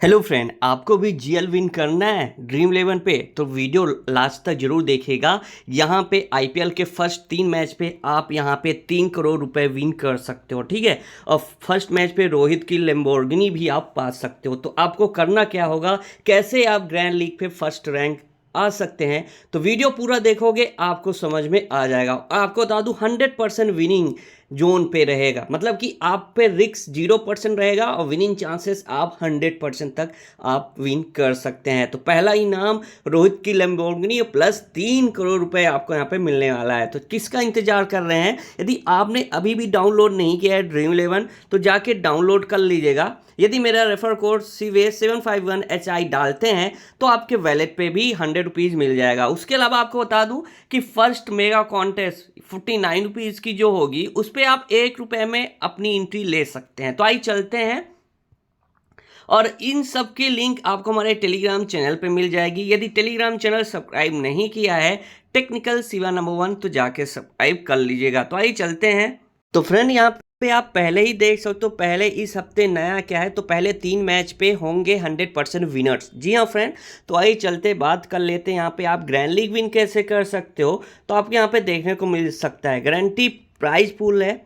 Hello friend, आपको भी GL win करना है ड्रीम 11 पे तो वीडियो लास्ट तक जरूर देखिएगा। यहाँ पे आईपीएल के फर्स्ट 3 मैच पे आप यहाँ पे 3 करोड़ रुपए विन कर सकते हो, ठीक है। और फर्स्ट मैच पे रोहित की लैम्बोर्गिनी भी आप पा सकते हो। तो आपको करना क्या होगा, कैसे आप ग्रैंड लीग पे फर्स्ट रैंक आ सकते हैं, तो वीडियो पूरा देखोगे आपको समझ में आ जाएगा। आपको बता दूं 100% विनिंग जोन पे रहेगा, मतलब कि आप पे रिस्क 0% रहेगा और विनिंग चांसेस आप 100% तक आप विन कर सकते हैं। तो पहला इनाम रोहित की लैम्बोर्गिनी प्लस 3 करोड़ रुपए आपको यहाँ पे मिलने वाला है। तो किसका इंतजार कर रहे हैं? यदि आपने अभी भी डाउनलोड नहीं किया है ड्रीम 11 तो जाके डाउनलोड कर लीजिएगा। यदि मेरा रेफर कोड CVS751HI डालते हैं तो आपके वैलेट पे भी 100 रुपीज़ मिल जाएगा। उसके अलावा आपको बता दूं कि फर्स्ट मेगा कॉन्टेस्ट 49 रुपीज़ की जो होगी उस पर आप 1 रुपये में अपनी एंट्री ले सकते हैं। तो आइए चलते हैं, और इन सब की लिंक आपको हमारे टेलीग्राम चैनल पे मिल जाएगी। यदि टेलीग्राम चैनल सब्सक्राइब नहीं किया है टेक्निकल शिवा नंबर 1 तो जाके सब्सक्राइब कर लीजिएगा। तो आइए चलते हैं। तो फ्रेंड यहाँ पे आप पहले ही देख सकते हो, पहले इस हफ्ते नया क्या है, तो पहले 3 मैच पे होंगे 100% विनर्स। जी हाँ फ्रेंड, तो आइए चलते बात कर लेते हैं यहाँ पे आप ग्रैंड लीग विन कैसे कर सकते हो। तो आपको यहाँ पे देखने को मिल सकता है गारंटी प्राइज पूल है,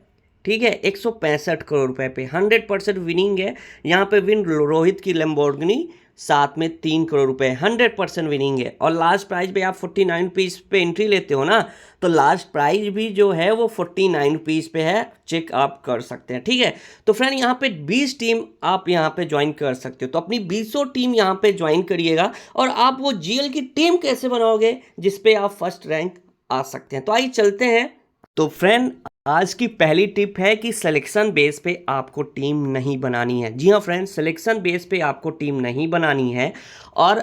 ठीक है, 165 करोड़ रुपए पे 100% विनिंग है। यहाँ पे विन रोहित की लैम्बोर्गिनी, साथ में 3 करोड़ रुपए 100% विनिंग है। और लास्ट प्राइज पे आप 49 रुपीज़ पे एंट्री लेते हो ना, तो लास्ट प्राइज भी जो है वो 49 रुपीज़ पे है, चेक आप कर सकते हैं, ठीक है। तो फ्रेंड यहाँ पे 20 टीम आप यहाँ पे ज्वाइन कर सकते हो। तो अपनी 20 टीम यहाँ पे ज्वाइन करिएगा। और आप वो जीएल की टीम कैसे बनाओगे जिसपे आप फर्स्ट रैंक आ सकते हैं। तो आइए चलते हैं। तो फ्रेंड आज की पहली टिप है कि सिलेक्शन बेस पे आपको टीम नहीं बनानी है। जी हाँ फ्रेंड, सिलेक्शन बेस पे आपको टीम नहीं बनानी है। और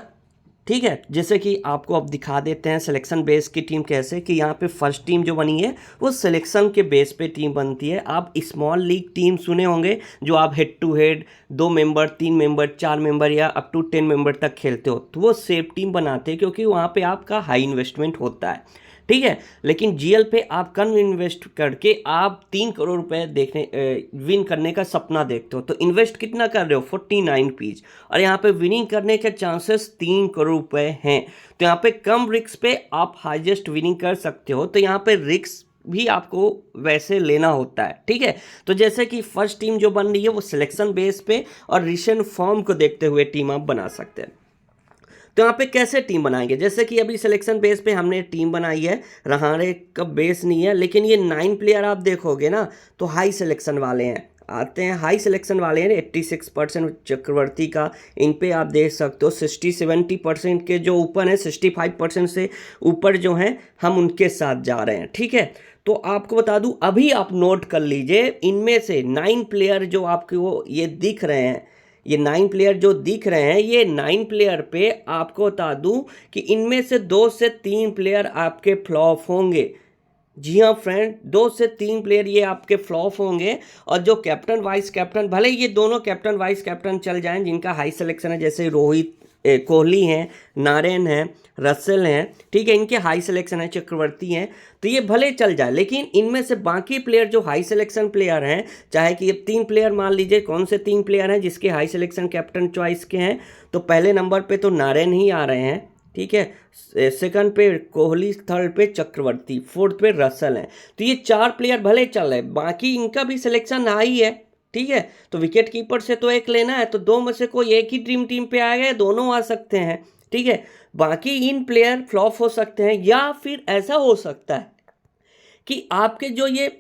ठीक है, जैसे कि आपको अब दिखा देते हैं सिलेक्शन बेस की टीम कैसे, कि यहाँ पे फर्स्ट टीम जो बनी है वो सिलेक्शन के बेस पे टीम बनती है। आप स्मॉल लीग टीम सुने होंगे जो आप head to head 2 member 3 member 4 member या अप टू 10 मेंबर तक खेलते हो, तो वो सेफ टीम बनाते हैं क्योंकि वहाँ पे आपका हाई इन्वेस्टमेंट होता है, ठीक है। लेकिन जीएल पे आप कम इन्वेस्ट करके आप 3 करोड़ रुपए देखने विन करने का सपना देखते हो, तो इन्वेस्ट कितना कर रहे हो 49 रुपीज़, और यहाँ पे विनिंग करने के चांसेस 3 करोड़ रुपए हैं। तो यहाँ पे कम रिस्क पे आप हाईएस्ट विनिंग कर सकते हो। तो यहाँ पे रिस्क भी आपको वैसे लेना होता है, ठीक है। तो जैसे कि फर्स्ट टीम जो बन रही है वो सिलेक्शन बेस पे और रिसेंट फॉर्म को देखते हुए टीम आप बना सकते हैं। तो यहाँ पे कैसे टीम बनाएंगे, जैसे कि अभी सिलेक्शन बेस पे हमने टीम बनाई है, रहाणे का बेस नहीं है, लेकिन ये 9 प्लेयर आप देखोगे ना तो हाई सिलेक्शन वाले हैं, आते हैं हाई सिलेक्शन वाले हैं। 86% चक्रवर्ती का, इन पे आप देख सकते हो 60-70% के जो ऊपर हैं, 65% से ऊपर जो हैं हम उनके साथ जा रहे हैं, ठीक है। तो आपको बता दूं, अभी आप नोट कर लीजिए, इनमें से 9 प्लेयर जो आपको ये दिख रहे हैं, ये 9 प्लेयर जो दिख रहे हैं, ये 9 प्लेयर पे आपको बता दूं कि इनमें से 2 से 3 प्लेयर आपके फ्लॉप होंगे। जी हाँ फ्रेंड, 2 से 3 प्लेयर ये आपके फ्लॉप होंगे। और जो कैप्टन वाइस कैप्टन, भले ये दोनों कैप्टन वाइस कैप्टन चल जाएं जिनका हाई सिलेक्शन है, जैसे रोहित कोहली हैं, नारायण हैं, रसेल हैं, ठीक है, इनके हाई सिलेक्शन है, चक्रवर्ती हैं, तो ये भले चल जाए। लेकिन इनमें से बाकी प्लेयर जो हाई सिलेक्शन प्लेयर हैं, चाहे कि ये 3 प्लेयर मान लीजिए, कौन से 3 प्लेयर हैं जिसके हाई सिलेक्शन कैप्टन चॉइस के हैं, तो पहले नंबर पे तो नारायण ही आ रहे हैं, ठीक है, सेकंड पे कोहली, थर्ड पे चक्रवर्ती, फोर्थ पे रसल है। तो ये 4 प्लेयर भले चल रहे, बाकी इनका भी सिलेक्शन हाई है, ठीक है। तो विकेट कीपर से तो एक लेना है, तो 2 में से कोई एक ही ड्रीम टीम पे आएगा, दोनों आ सकते हैं, ठीक है। बाकी इन प्लेयर फ्लॉप हो सकते हैं, या फिर ऐसा हो सकता है कि आपके जो ये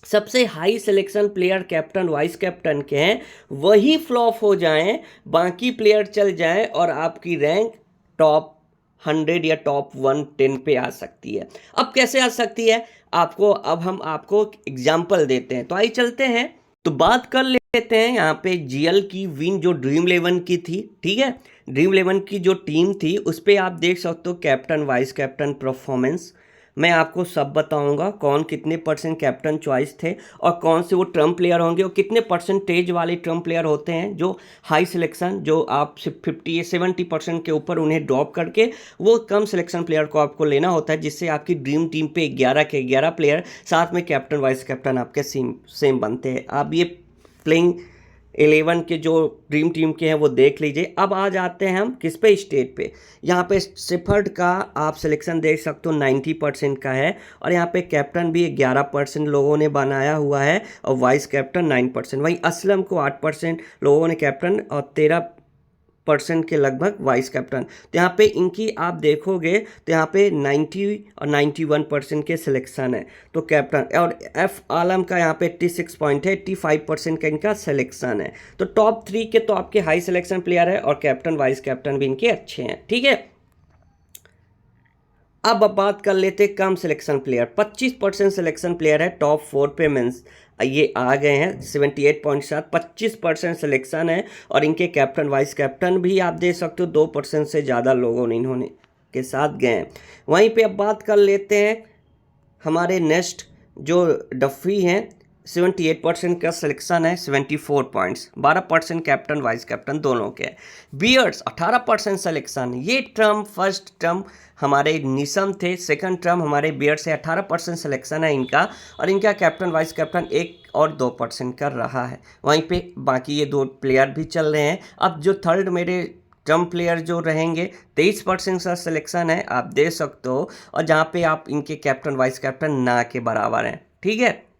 सबसे high selection player captain vice captain के हैं वही फ्लॉप हो जाएं, बाकी प्लेयर चल जाएं और आपकी रैंक टॉप 100 या टॉप 110 पे आ सकती है। अब कैसे आ सकती है अब हम आपको एग्जाम्पल देते हैं। तो आइए चलते हैं, तो बात कर लेते हैं यहाँ पे जीएल की विन जो ड्रीम 11 की थी, ठीक है। ड्रीम 11 की जो टीम थी उस पर आप देख सकते हो कैप्टन वाइस कैप्टन परफॉर्मेंस, मैं आपको सब बताऊंगा कौन कितने % कैप्टन चॉइस थे और कौन से वो ट्रम्प प्लेयर होंगे और कितने % वाले ट्रम्प प्लेयर होते हैं जो हाई सिलेक्शन, जो आप 50 या 70% के ऊपर उन्हें ड्रॉप करके वो कम सिलेक्शन प्लेयर को आपको लेना होता है, जिससे आपकी ड्रीम टीम पे 11 के 11 प्लेयर साथ में कैप्टन वाइस कैप्टन आपके सेम बनते हैं। आप ये प्लेइंग 11 के जो ड्रीम टीम के हैं वो देख लीजिए। अब आ जाते हैं हम किस पे, स्टेट पे। यहाँ पे शेफर्ड का आप सिलेक्शन देख सकते हो 90% का है, और यहाँ पे कैप्टन भी 11% लोगों ने बनाया हुआ है, और वाइस कैप्टन 9%। वहीं असलम को 8% लोगों ने कैप्टन और 13% के लगभग वाइस कैप्टन। तो यहाँ पे इनकी आप देखोगे तो यहाँ पे 90 और 91% के सिलेक्शन है। तो कैप्टन और एफ आलम का यहाँ पे 86 पॉइंट है, 85% का इनका सिलेक्शन है। तो टॉप 3 के तो आपके हाई सिलेक्शन प्लेयर है, और कैप्टन वाइस कैप्टन भी इनके अच्छे हैं, ठीक है। अब बात कर लेते कम सिलेक्शन प्लेयर। 25% सिलेक्शन प्लेयर है टॉप 4 पे मीन्स ये आ गए हैं 78.7, 25% सिलेक्शन है, और इनके कैप्टन वाइस कैप्टन भी आप देख सकते हो 2% से ज़्यादा लोगों ने इन्होंने के साथ गए हैं। वहीं पे अब बात कर लेते हैं हमारे नेक्स्ट जो डफी हैं, 78% का सिलेक्शन है, 74 पॉइंट्स, 12% कैप्टन वाइस कैप्टन दोनों के। Beards 18% selection. ये टर्म फर्स्ट टर्म हमारे निशम थे, सेकंड टर्म हमारे बियर्ड से 18% सिलेक्शन है इनका, और इनका कैप्टन वाइस कैप्टन 1 और 2% का रहा है। वहीं पे बाकी ये 2 प्लेयर भी चल रहे हैं। अब जो थर्ड मेरे टर्म प्लेयर जो रहेंगे 23% का सिलेक्शन है, आप देख सकते हो, और जहाँ पे आप इनके कैप्टन वाइस कैप्टन ना के बराबर हैं, ठीक है,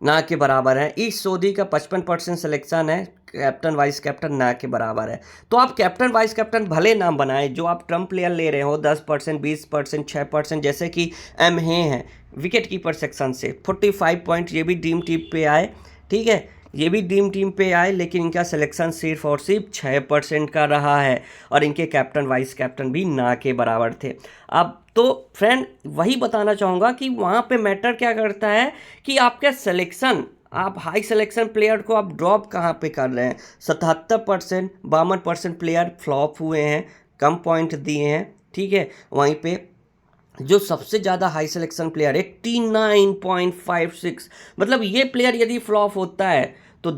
ना के बराबर है। ईश सोधी का 55% सिलेक्शन है, कैप्टन वाइस कैप्टन ना के बराबर है। तो आप कैप्टन वाइस कैप्टन भले ना बनाए, जो आप ट्रम्प प्लेयर ले रहे हो 10%, 20%, 6%, जैसे कि एम हैं विकेट कीपर सेक्शन से 45 पॉइंट, ये भी ड्रीम टीम पे आए, ठीक है, ये भी ड्रीम टीम पे आए, लेकिन इनका सिलेक्शन सिर्फ और सिर्फ 6% का रहा है, और इनके कैप्टन वाइस कैप्टन भी ना के बराबर थे। अब तो फ्रेंड वही बताना चाहूँगा कि वहाँ पे मैटर क्या करता है कि आपका सिलेक्शन, आप हाई सिलेक्शन प्लेयर को आप ड्रॉप कहाँ पे कर रहे हैं। 77%, 52% प्लेयर फ्लॉप हुए हैं, कम पॉइंट दिए हैं, ठीक है। वहीं पे जो सबसे ज़्यादा हाई सिलेक्शन प्लेयर 89.56, मतलब ये प्लेयर यदि फ्लॉप होता है तो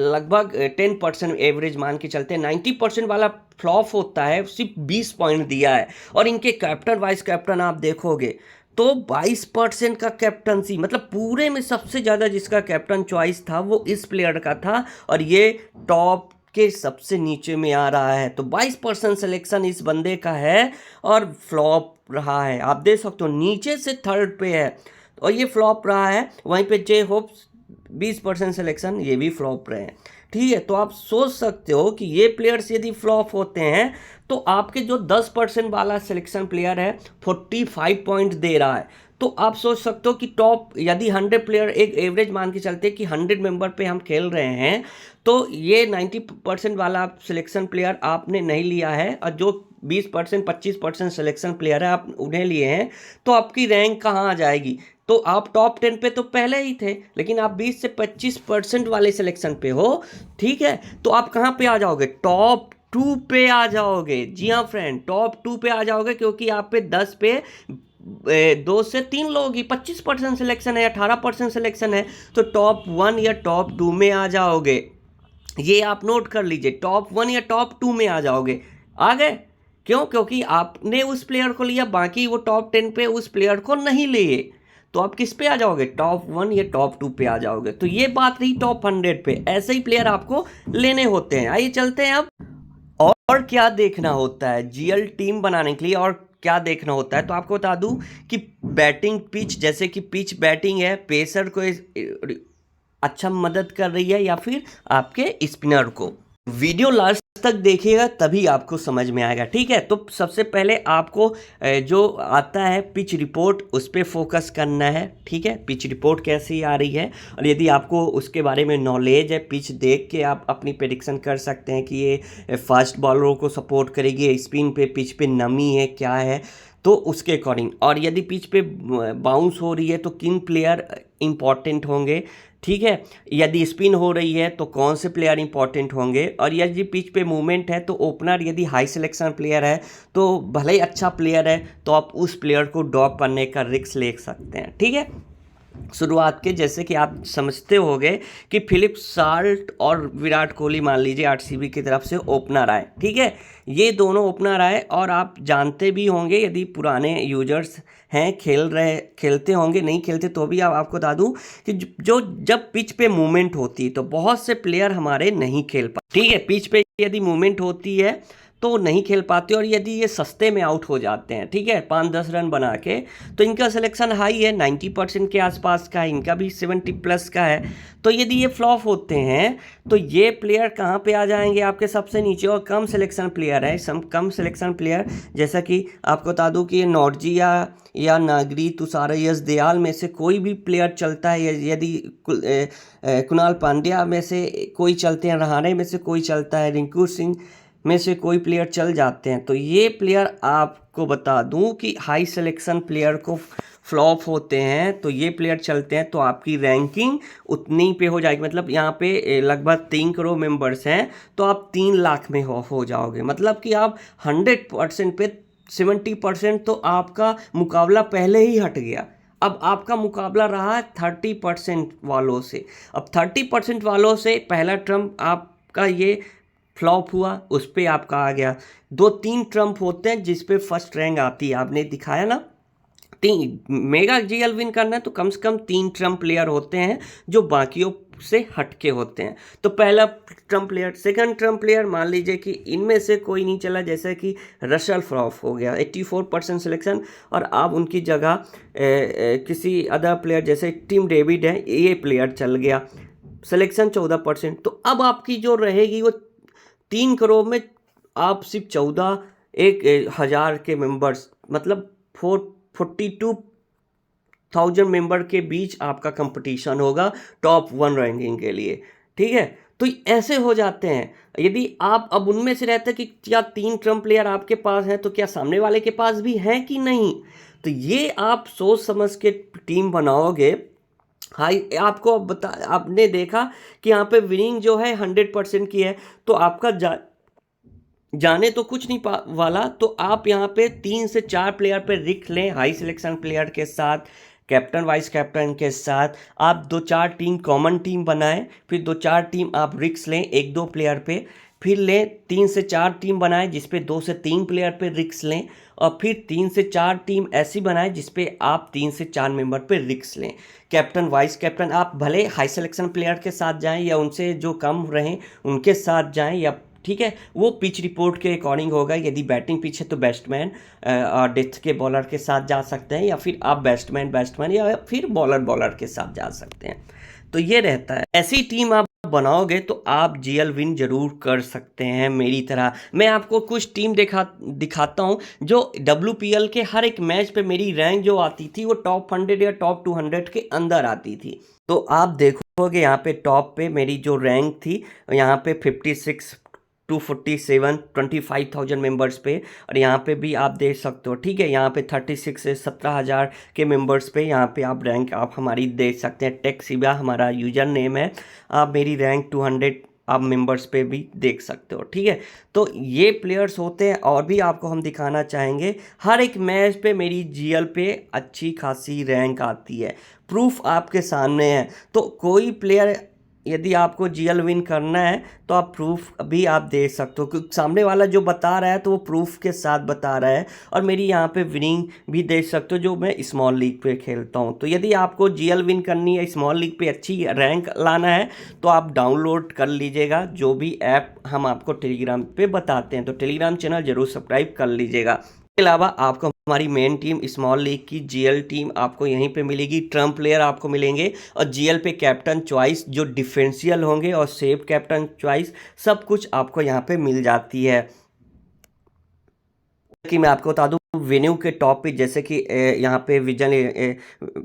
लगभग 10% एवरेज मान के चलते हैं। 90% वाला फ्लॉप होता है, सिर्फ 20 पॉइंट दिया है, और इनके कैप्टन वाइस कैप्टन आप देखोगे तो 22% का कैप्टनसी, मतलब पूरे में सबसे ज़्यादा जिसका कैप्टन चॉइस था वो इस प्लेयर का था, और ये टॉप के सबसे नीचे में आ रहा है। तो 22% सिलेक्शन इस बंदे का है, और फ्लॉप रहा है, आप देख सकते हो नीचे से थर्ड पे है, और ये फ्लॉप रहा है। वहीं पे जे होप्स 20% सिलेक्शन, ये भी फ्लॉप रहे हैं, ठीक है। तो आप सोच सकते हो कि ये प्लेयर्स यदि फ्लॉप होते हैं तो आपके जो 10% वाला सिलेक्शन प्लेयर है 45 पॉइंट दे रहा है, तो आप सोच सकते हो कि टॉप यदि 100 प्लेयर, एक एवरेज मान के चलते कि 100 मेंबर पे हम खेल रहे हैं, तो ये 90% वाला सिलेक्शन प्लेयर आपने नहीं लिया है, और जो 20%, 25% सिलेक्शन प्लेयर है आप उन्हें लिए हैं, तो आपकी रैंक कहाँ आ जाएगी। तो आप टॉप 10 पे तो पहले ही थे, लेकिन आप 20 से 25% वाले सिलेक्शन पे हो, ठीक है। तो आप कहाँ पे आ जाओगे, टॉप 2 पे आ जाओगे। जी हाँ फ्रेंड, टॉप 2 पे आ जाओगे, क्योंकि आप पे 10 पे 2 से 3 लोग ही 25% सिलेक्शन है, 18% सिलेक्शन है, तो टॉप 1 या टॉप 2 में आ जाओगे। ये आप नोट कर लीजिए, टॉप 1 या टॉप 2 में आ जाओगे। आ गए, क्यों, क्योंकि आपने उस प्लेयर को लिया, बाकी वो टॉप 10 पे उस प्लेयर को नहीं लिए, तो आप किस पे आ जाओगे, टॉप 1 या टॉप 2 पे आ जाओगे। तो ये बात रही टॉप 100 पे, ऐसे ही प्लेयर आपको लेने होते हैं। आइए चलते हैं अब, और क्या देखना होता है जीएल टीम बनाने के लिए, और क्या देखना होता है। तो आपको बता दूं कि बैटिंग पिच, जैसे कि पिच बैटिंग है, पेसर को अच्छा मदद कर रही है या फिर आपके स्पिनर को। वीडियो लास्ट तक देखिएगा तभी आपको समझ में आएगा, ठीक है। तो सबसे पहले आपको जो आता है पिच रिपोर्ट, उस पर फोकस करना है, ठीक है। पिच रिपोर्ट कैसी आ रही है, और यदि आपको उसके बारे में नॉलेज है, पिच देख के आप अपनी प्रेडिक्शन कर सकते हैं कि ये फास्ट बॉलरों को सपोर्ट करेगी, स्पिन पे पिच पे नमी है क्या है, तो उसके अकॉर्डिंग। और यदि पिच पे बाउंस हो रही है तो किन प्लेयर इंपॉर्टेंट होंगे, ठीक है। यदि स्पिन हो रही है तो कौन से प्लेयर इंपॉर्टेंट होंगे, और यदि पिच पे मूवमेंट है तो ओपनर यदि हाई सिलेक्शन प्लेयर है तो भले ही अच्छा प्लेयर है तो आप उस प्लेयर को ड्रॉप करने का रिस्क ले सकते हैं, ठीक है। शुरुआत के, जैसे कि आप समझते होंगे कि फिलिप साल्ट और विराट कोहली मान लीजिए आरसीबी की तरफ से ओपनर आए, ठीक है, ये दोनों ओपनर आए। और आप जानते भी होंगे, यदि पुराने यूजर्स हैं, खेलते होंगे, नहीं खेलते तो भी आपको बता दूं कि जो जब पिच पे मूवमेंट होती है तो बहुत से प्लेयर हमारे नहीं खेल पाते, ठीक है, पिच पे यदि मूवमेंट होती है तो नहीं खेल पाते। और यदि ये सस्ते में आउट हो जाते हैं, ठीक है, 5-10 रन बना के, तो इनका सिलेक्शन हाई है, 90% के आसपास का है, इनका भी 70+ का है। तो यदि ये फ्लॉप होते हैं तो ये प्लेयर कहाँ पे आ जाएंगे, आपके सबसे नीचे। और कम सिलेक्शन प्लेयर है, कम सिलेक्शन प्लेयर, जैसा कि आपको बता दूं कि ये नॉर्जी या नागरी तुषार यश दयाल में से कोई भी प्लेयर चलता है, यदि कुणाल पांड्या में से कोई चलते हैं, रहाणे में से कोई चलता है, रिंकू सिंह में से कोई प्लेयर चल जाते हैं, तो ये प्लेयर आपको बता दूं कि हाई सिलेक्शन प्लेयर को फ्लॉप होते हैं तो ये प्लेयर चलते हैं, तो आपकी रैंकिंग उतनी पे हो जाएगी। मतलब यहाँ पे लगभग 3 करोड़ मेंबर्स हैं, तो आप 3 लाख में हो जाओगे। मतलब कि आप 100% पे 70% तो आपका मुकाबला पहले ही हट गया। अब आपका मुकाबला रहा है 30% वालों से। अब 30% वालों से पहला ट्रम्प आपका ये फ्लॉप हुआ, उस पर आपका आ गया। 2-3 ट्रम्प होते हैं जिस पे फर्स्ट रैंक आती है, आपने दिखाया ना। तीन मेगा जीएल विन करना है तो कम से कम 3 ट्रम्प प्लेयर होते हैं जो बाकियों से हटके होते हैं। तो पहला Trump player, second Trump player, मान लीजिए कि इनमें से कोई नहीं चला, जैसे कि रसल फ्लॉप हो गया, 84% सिलेक्शन, और आप उनकी जगह किसी अदर प्लेयर जैसे टीम डेविड है, ये प्लेयर चल गया, सिलेक्शन 14%। तो अब आपकी जो रहेगी वो 3 करोड़ में आप सिर्फ 14,000 के मेंबर्स, मतलब 42,000 मेंबर के बीच आपका कंपटीशन होगा टॉप 1 रैंकिंग के लिए, ठीक है। तो ऐसे हो जाते हैं। यदि आप अब उनमें से रहते कि क्या 3 ट्रम्प प्लेयर आपके पास हैं, तो क्या सामने वाले के पास भी हैं कि नहीं, तो ये आप सोच समझ के टीम बनाओगे। हाई आपको आपने देखा कि यहाँ पे विनिंग जो है 100% की है, तो आपका जाने तो कुछ नहीं वाला। तो आप यहाँ पे 3 से 4 प्लेयर पे रिस्क लें, हाई सिलेक्शन प्लेयर के साथ, कैप्टन वाइस कैप्टन के साथ। आप 2-4 टीम कॉमन टीम बनाएं, फिर 2-4 टीम आप रिस्क लें 1-2 प्लेयर पे, फिर लें 3 से 4 टीम बनाएं जिसपे 2 से 3 प्लेयर पे रिस्क लें, और फिर 3 से 4 टीम ऐसी बनाएं जिसपे आप 3 से 4 मेंबर पे रिस्क लें। कैप्टन वाइस कैप्टन आप भले हाई सिलेक्शन प्लेयर के साथ जाएं या उनसे जो कम रहें उनके साथ जाएं, या ठीक है, वो पिच रिपोर्ट के अकॉर्डिंग होगा। यदि बैटिंग पिच है तो बैट्समैन और डेथ के बॉलर के साथ जा सकते हैं, या फिर आप बैट्समैन या फिर बॉलर के साथ जा सकते हैं। तो ये रहता है, ऐसी टीम आप बनाओगे तो आप जीएल विन जरूर कर सकते हैं मेरी तरह। मैं आपको कुछ टीम दिखाता हूँ जो WPL के हर एक मैच पे मेरी रैंक जो आती थी वो टॉप 100 या टॉप 200 के अंदर आती थी। तो आप देखोगे यहाँ पे टॉप पे मेरी जो रैंक थी, यहाँ पे 56 247 25,000 मेंबर्स पे, और यहाँ पे भी आप देख सकते हो, ठीक है, यहाँ पे 36 से 17,000 के मेंबर्स पे यहाँ पे आप रैंक आप हमारी देख सकते हैं। टेक्सिबा हमारा यूजर नेम है, आप मेरी रैंक 200 आप मेंबर्स पे भी देख सकते हो, ठीक है। तो ये प्लेयर्स होते हैं, और भी आपको हम दिखाना चाहेंगे। हर एक मैच पे मेरी जीएल पे अच्छी खासी रैंक आती है, प्रूफ आपके सामने है। तो कोई प्लेयर यदि आपको जीएल विन करना है तो आप प्रूफ भी आप दे सकते हो, क्योंकि सामने वाला जो बता रहा है तो वो प्रूफ के साथ बता रहा है। और मेरी यहाँ पे विनिंग भी देख सकते हो जो मैं स्मॉल लीग पे खेलता हूँ। तो यदि आपको जीएल विन करनी है, स्मॉल लीग पे अच्छी रैंक लाना है, तो आप डाउनलोड कर लीजिएगा जो भी ऐप हम आपको टेलीग्राम पे बताते हैं। तो टेलीग्राम चैनल जरूर सब्सक्राइब कर लीजिएगा। इसके अलावा आपको हमारी मेन टीम स्मॉल लीग की जीएल टीम आपको यहीं पे मिलेगी, ट्रम्प प्लेयर आपको मिलेंगे, और जीएल पे कैप्टन चॉइस जो डिफरेंशियल होंगे और सेफ कैप्टन चॉइस सब कुछ आपको यहाँ पे मिल जाती है। कि मैं आपको बता दूं वेन्यू के टॉप पे, जैसे कि यहाँ पे विजन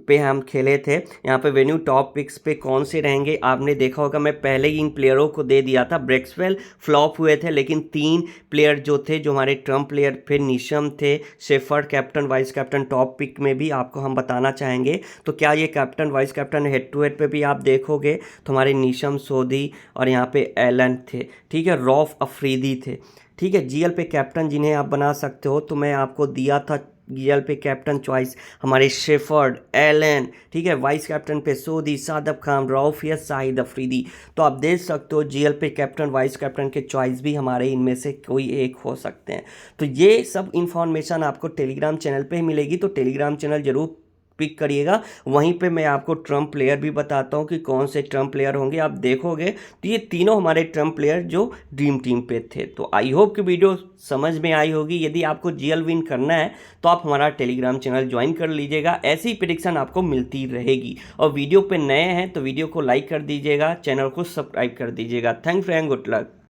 पे हम खेले थे, यहाँ पे वेन्यू टॉप पिक्स पे कौन से रहेंगे आपने देखा होगा। मैं पहले ही इन प्लेयरों को दे दिया था। ब्रेक्सवेल फ्लॉप हुए थे, लेकिन 3 प्लेयर जो थे जो हमारे ट्रम्प प्लेयर, फिर निशम थे, Shepherd captain vice captain top pick में भी आपको हम बताना चाहेंगे। तो क्या ये captain vice captain head to head पे भी आप देखोगे तो हमारे निशम सोधी और यहाँ पे एलन थे, ठीक है, रौफ अफरीदी थे, ठीक है। जीएल पे कैप्टन जिन्हें आप बना सकते हो, तो मैं आपको दिया था जीएल पे कैप्टन चॉइस हमारे शेफर्ड, एलन, ठीक है। वाइस कैप्टन पे सोदी, सादब खान, रऊफियत, शाहिद अफरीदी। तो आप देख सकते हो जीएल पे कैप्टन वाइस कैप्टन के चॉइस भी हमारे इनमें से कोई एक हो सकते हैं। तो ये सब इंफॉर्मेशन आपको टेलीग्राम चैनल पे ही मिलेगी, तो टेलीग्राम चैनल जरूर पिक करिएगा। वहीं पे मैं आपको ट्रम्प प्लेयर भी बताता हूँ कि कौन से ट्रम्प प्लेयर होंगे। आप देखोगे तो ये तीनों हमारे ट्रम्प प्लेयर जो ड्रीम टीम पे थे। तो आई होप कि वीडियो समझ में आई होगी। यदि आपको जीएल विन करना है तो आप हमारा टेलीग्राम चैनल ज्वाइन कर लीजिएगा, ऐसी प्रेडिक्शन आपको मिलती रहेगी। और वीडियो पे नए हैं तो वीडियो को लाइक कर दीजिएगा, चैनल को सब्सक्राइब कर दीजिएगा। Thanks and good luck.